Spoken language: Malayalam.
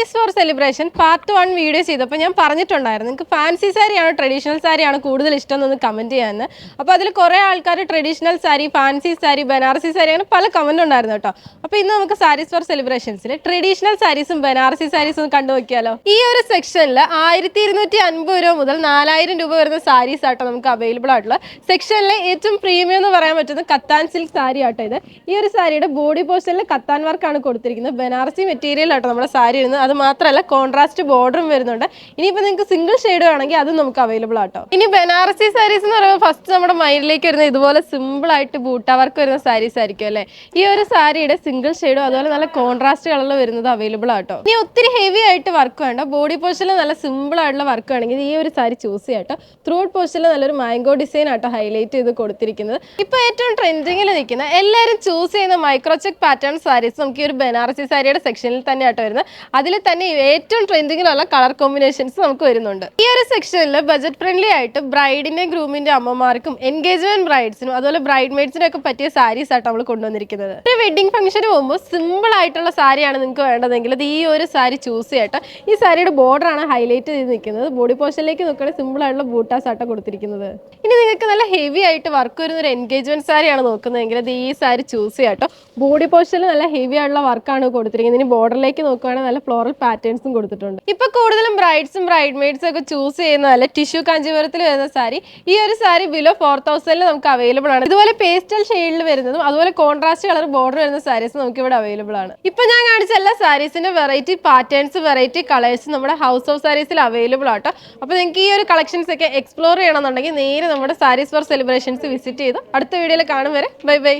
Saris for celebration part 1 video ചെയ്തപ്പോൾ ഞാൻ പറഞ്ഞിട്ടുണ്ടായിരുന്നു നിങ്ങൾക്ക് ഫാൻസി സാരിയാണോ ട്രഡീഷണൽ സാരിയാണോ കൂടുതൽ ഇഷ്ടം എന്നൊന്ന് കമൻറ്റ് ചെയ്യാമെന്ന്. അപ്പോൾ അതിൽ കുറേ ആൾക്കാർ ട്രഡീഷണൽ സാരി, ഫാൻസി സാരി, ബനാറസി സാരി അങ്ങനെ പല കമൻറ്റ് ഉണ്ടായിരുന്നു കേട്ടോ. അപ്പോൾ ഇന്ന് നമുക്ക് സാരീസ് ഫോർ സെലിബ്രേഷൻസിൽ ട്രഡീഷണൽ സാരീസും ബനാറസി സാരീസും ഒന്ന് കണ്ടു നോക്കിയാലോ. ഈ ഒരു സെക്ഷനിൽ 1250 രൂപ മുതൽ 4000 രൂപ വരുന്ന സാരീസ് ആട്ടോ നമുക്ക് അവൈലബിൾ ആയിട്ടുള്ള. സെക്ഷനിലെ ഏറ്റവും പ്രീമിയം എന്ന് പറയാൻ പറ്റുന്ന കത്താൻ സിൽക്ക് സാരി ആട്ടോ ഇത്. ഈ ഒരു സാരിയുടെ ബോഡി പോർഷനിൽ കത്താൻ വർക്കാണ് കൊടുത്തിരിക്കുന്നത്. ബനാറസി മെറ്റീരിയൽ ആട്ടോ നമ്മുടെ സാരി വരുന്നത്. അത് മാത്രമല്ല കോൺട്രാസ്റ്റ് ബോർഡറും വരുന്നുണ്ട്. ഇനിയിപ്പോൾ നിങ്ങൾക്ക് സിംഗിൾ ഷെയ്ഡ് വേണമെങ്കിൽ അതും നമുക്ക് അവൈലബിൾ ആട്ടോ. ഇനി ബനാറസി സാരീസ് എന്ന് പറയുമ്പോൾ ഫസ്റ്റ് നമ്മുടെ മൈൻഡിലേക്ക് വരുന്നത് ഇതുപോലെ സിമ്പിൾ ആയിട്ട് ബൂട്ട വർക്ക് വരുന്ന സാരീസ് ആയിരിക്കും അല്ലേ. ഈ ഒരു സാരിയുടെ സിംഗിൾ ഷെയ്ഡും അതുപോലെ നല്ല കോൺട്രാസ്റ്റ് കളറിൽ വരുന്നത് അവൈലബിൾ ആട്ടോ. ഇനി ഒത്തിരി ഹെവി ആയിട്ട് വർക്ക് വേണ്ട, ബോഡി പോർഷനിൽ നല്ല സിമ്പിൾ ആയിട്ടുള്ള വർക്ക് വേണമെങ്കിൽ ഈ ഒരു സാരി ചൂസ് ചെയ്യാട്ടോ. ത്രൂട്ട് പോർഷനിൽ നല്ലൊരു മാംഗോ ഡിസൈൻ ആട്ടോ ഹൈലൈറ്റ് ചെയ്ത് കൊടുത്തിരിക്കുന്നത്. ഇപ്പോൾ ഏറ്റവും ട്രെൻഡിങ്ങിൽ നിൽക്കുന്ന എല്ലാവരും ചൂസ് ചെയ്യുന്ന മൈക്രോചെക്ക് പാറ്റേൺ സാരീസ് നമുക്ക് ഈ ഒരു ബനാറസി സാരിയുടെ സെക്ഷനിൽ തന്നെ ആട്ടോ വരുന്നത്. അതിൽ തന്നെ ഏറ്റവും ട്രെൻഡിങ്ങിലുള്ള കളർ കോമ്പിനേഷൻസ് നമുക്ക് വരുന്നുണ്ട്. ഈ ഒരു സെക്ഷനിൽ ബജറ്റ് ഫ്രണ്ട്ലി ആയിട്ട് ബ്രൈഡിന്റെ ഗ്രൂമിന്റെ അമ്മമാർക്കും എൻഗേജ്മെന്റ് ബ്രൈഡ്സിനും അതുപോലെ ബ്രൈഡ് മെയ്ഡ്സിനും ഒക്കെ പറ്റിയ സാരീസ് ആട്ടോ നമ്മൾ കൊണ്ടുവന്നിരിക്കുന്നത്. ഒരു വെഡിങ് ഫംഗ്ഷന് പോകുമ്പോൾ സിമ്പിൾ ആയിട്ടുള്ള സാരിയാണ് നിങ്ങൾക്ക് വേണ്ടതെങ്കിൽ അത് ഈ ഒരു സാരി ചൂസ് ചെയ്യട്ടോ. ഈ സാരിയുടെ ബോർഡർ ആണ് ഹൈലൈറ്റ് ചെയ്ത് നിൽക്കുന്നത്. ബോഡി പോർഷനിലേക്ക് നോക്കുകയാണെങ്കിൽ സിമ്പിൾ ആയിട്ടുള്ള ബൂട്ടാസ് ആട്ടോ കൊടുത്തിരിക്കുന്നത്. ഇനി നിങ്ങൾക്ക് നല്ല ഹെവി ആയിട്ട് വർക്ക് വരുന്ന ഒരു എൻഗേജ്മെന്റ് സാരിയാണ് നോക്കുന്നതെങ്കിൽ അത് ഈ സാരി ചൂസ് ചെയ്യാട്ടോ. ബോഡി പോർഷനിൽ നല്ല ഹെവി ആയിട്ടുള്ള വർക്കാണ് കൊടുത്തിരിക്കുന്നത്. ഇനി ബോർഡറിലേക്ക് നോക്കുകയാണെങ്കിൽ നല്ല ഫ്ലോറൽ പാറ്റേൺസും കൊടുത്തിട്ടുണ്ട്. ഇപ്പൊ കൂടുതലും ബ്രൈഡ്സും ബ്രൈഡ് മെയ്ഡ്സും ഒക്കെ ചൂസ് ചെയ്യുന്നതല്ല ടിഷ്യൂ കാഞ്ചീപുരത്തിൽ വരുന്ന സാരി. ഈ ഒരു സാരി ബിലോ 4000 നമുക്ക് അവൈലബിൾ ആണ്. ഇതുപോലെ പേസ്റ്റൽ ഷെയ്ഡിൽ വരുന്നതും അതുപോലെ കോൺട്രാസ്റ്റ് കളർ ബോർഡർ വരുന്ന സാരീസ് നമുക്ക് ഇവിടെ അവൈലബിൾ ആണ്. ഇപ്പൊ ഞാൻ കാണിച്ച എല്ലാ സാരീസിന്റെ വെറൈറ്റി പാറ്റേൺസ്, വെറൈറ്റി കളേഴ്സ് നമ്മുടെ ഹൗസ് ഓഫ് സാരീസിൽ അവൈലബിൾ ആട്ടോ. അപ്പോൾ നിങ്ങൾക്ക് ഈ ഒരു കളക്ഷൻസ് ഒക്കെ എക്സ്പ്ലോർ ചെയ്യണമെന്നുണ്ടെങ്കിൽ നേരെ നമ്മുടെ സാരീസ് ഫോർ സെലിബ്രേഷൻസ് വിസിറ്റ് ചെയ്ത് അടുത്ത വീഡിയോയിൽ കാണും വരെ ബൈ ബൈ.